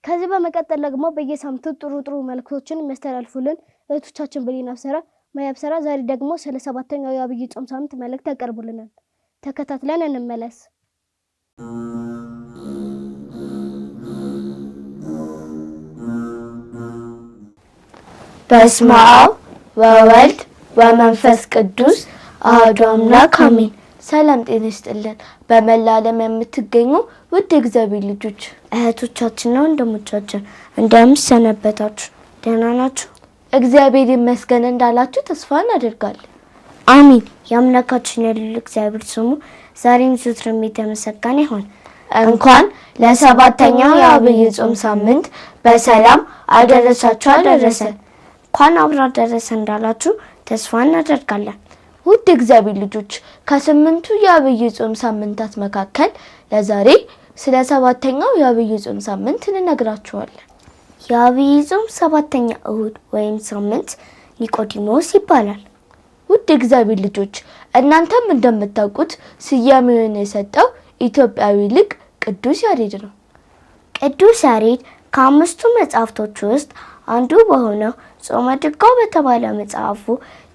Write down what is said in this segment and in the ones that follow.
ከዚህ በመቀጠል ደግሞ በየሳምንቱ ጥሩ መልእክቶችን የሚያስተላልፉልን እህቶቻችን ብሌን አብሰራ ማያ አብሰራ ዛሬ ደግሞ ስለ 7ኛው የአብይ ጾም ሳምንት መልእክት ያቀርቡልናል። ተከታትለን እንመለስ። በስመ አብ ወወልድ ወመንፈስ ቅዱስ አሐዱ አምላክ አሜን። ሰላም ጤና ይስጥልን። በመላ ዓለም የምትገኙ ውድ እግዚአብሔር ልጆች እህቶቻችንና ወንድሞቻችን እንደምን ሰነበታችሁ? ደህና ናችሁ? እግዚአብሔር ይመስገን እንዳላችሁ ተስፋ እናደርጋለን። አሜን። የአምላካችን የልዑል እግዚአብሔር ስሙ ዛሬም ዘወትርም የተመሰገነ ይሁን። እንኳን ለ7ኛው የአብይ ጾም ሳምንት በሰላም አደረሳችሁ አደረሰን። እንኳን አብራ ደረሰ እንዳላችሁ ተስፋ እናደርጋለን። ውድ እግዚአብሔር ልጆች ከ8ቱ የአብይ ጾም ሳምንታት መካከል ለዛሬ ስለ 7ኛው የአብይ ጾም ሳምንት እንነግራችኋለን። የአብይ ጾም 7ኛ እሁድ ወይም ሳምንት ኒቆዲሞስ ይባላል። ውድ እግዚአብሔር ልጆች እናንተም እንደምታውቁት ስያሜውን የሰጠው ኢትዮጵያዊ ሊቅ ቅዱስ ያሬድ ነው። ቅዱስ ያሬድ ከ5ቱ መጻሕፍቶች ውስጥ አንዱ በሆነው ጾመ ድጓ በተባለ መጽሐፉ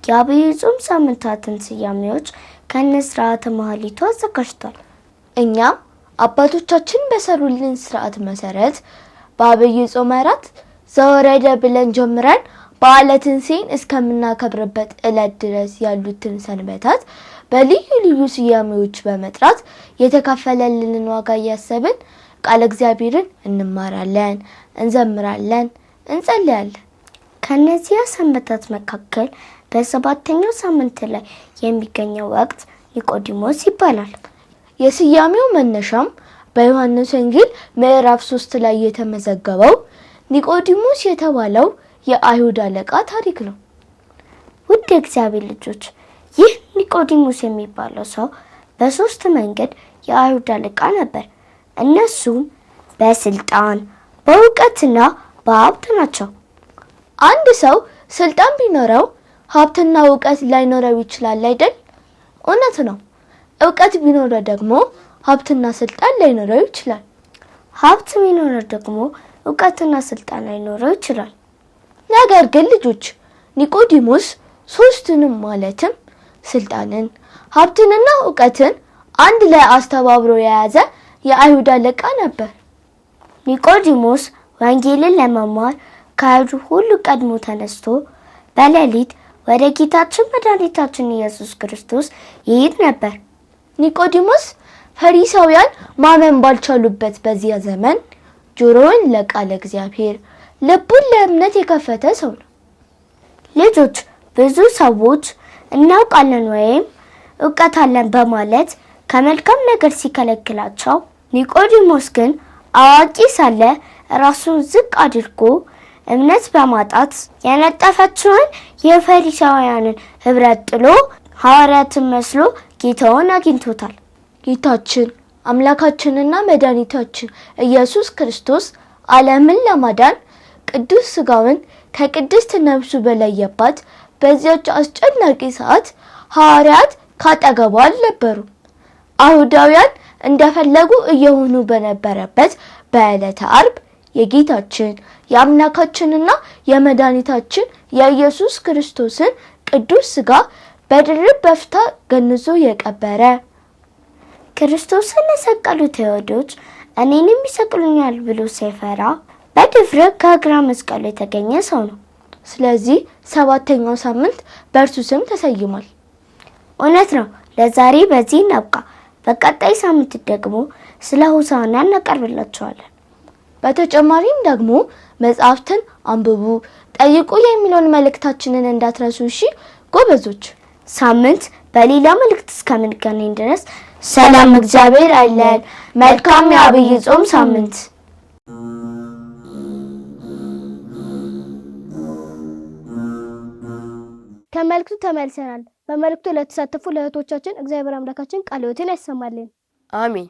የአብይ ጾም ሳምንታትን ስያሜዎች ከነስርዓተ ማህሌቱ አዘጋጅቷል። እኛም አባቶቻችን በሰሩልን ስርዓት መሰረት በአብይ ጾም ወራት ዘወረደ ብለን ጀምረን በዓለ ትንሣኤን እስከምናከብርበት ዕለት ድረስ ያሉትን ሰንበታት በልዩ ልዩ ስያሜዎች በመጥራት የተከፈለልንን ዋጋ እያሰብን ቃለ እግዚአብሔርን እንማራለን፣ እንዘምራለን፣ እንጸልያለን። ከነዚያ ሰንበታት መካከል በ7ኛው ሳምንት ላይ የሚገኘው ወቅት ኒቆዲሞስ ይባላል። የስያሜው መነሻም በዮሐንስ ወንጌል ምዕራፍ 3 ላይ የተመዘገበው ኒቆዲሞስ የተባለው የአይሁድ አለቃ ታሪክ ነው። ውድ እግዚአብሔር ልጆች ይህ ኒቆዲሞስ የሚባለው ሰው በ3 መንገድ የአይሁድ አለቃ ነበር። እነሱም በስልጣን፣ በእውቀትና በሀብት ናቸው። አንድ ሰው ስልጣን ቢኖረው ሀብትና እውቀት ላይኖረው ይችላል አይደል? እውነት ነው። እውቀት ቢኖረው ደግሞ ሀብትና ስልጣን ላይኖረው ይችላል። ሀብት ቢኖረው ደግሞ እውቀትና ስልጣን ላይኖረው ይችላል። ነገር ግን ልጆች ኒቆዲሞስ ሶስቱንም ማለትም ስልጣንን፣ ሀብትንና እውቀትን አንድ ላይ አስተባብሮ የያዘ የአይሁድ አለቃ ነበር። ኒቆዲሞስ ወንጌልን ለመማር ከአይሁድ ሁሉ ቀድሞ ተነስቶ በሌሊት ወደ ጌታችን መድኃኒታችን ኢየሱስ ክርስቶስ ይሄድ ነበር። ኒቆዲሞስ ፈሪሳውያን ማመን ባልቻሉበት በዚያ ዘመን ጆሮውን ለቃለ እግዚአብሔር ልቡን ለእምነት የከፈተ ሰው ነው። ልጆች ብዙ ሰዎች እናውቃለን ወይም እውቀት አለን በማለት ከመልካም ነገር ሲከለክላቸው፣ ኒቆዲሞስ ግን አዋቂ ሳለ ራሱን ዝቅ አድርጎ እምነት በማጣት የነጠፈችውን የፈሪሳውያንን ህብረት ጥሎ ሐዋርያትን መስሎ ጌታውን አግኝቶታል። ጌታችን አምላካችንና መድኃኒታችን ኢየሱስ ክርስቶስ ዓለምን ለማዳን ቅዱስ ሥጋውን ከቅድስት ነፍሱ በለየባት በዚያች አስጨናቂ ሰዓት ሐዋርያት ካጠገቡ አልነበሩ። አይሁዳውያን እንደፈለጉ እየሆኑ በነበረበት በዕለተ ዓርብ የጌታችን የአምላካችንና የመድኃኒታችን የኢየሱስ ክርስቶስን ቅዱስ ሥጋ በድርብ በፍታ ገንዞ የቀበረ ክርስቶስን የሰቀሉት አይሁዶች እኔንም ይሰቅሉኛል ብሎ ሳይፈራ በድፍረት ከእግረ መስቀሉ የተገኘ ሰው ነው። ስለዚህ 7ኛው ሳምንት በእርሱ ስም ተሰይሟል። እውነት ነው። ለዛሬ በዚህ እናብቃ። በቀጣይ ሳምንት ደግሞ ስለ ሆሳዕና እናቀርብላችኋለን። በተጨማሪም ደግሞ መጽሐፍትን አንብቡ፣ ጠይቁ የሚለውን መልእክታችንን እንዳትረሱ እሺ ጎበዞች። ሳምንት በሌላ መልእክት እስከምንገናኝ ድረስ ሰላም እግዚአብሔር አይለየን። መልካም የአብይ ጾም ሳምንት። ከመልእክቱ ተመልሰናል። በመልእክቱ ለተሳተፉ ለእህቶቻችን እግዚአብሔር አምላካችን ቃለ ሕይወትን ያሰማልን። አሜን።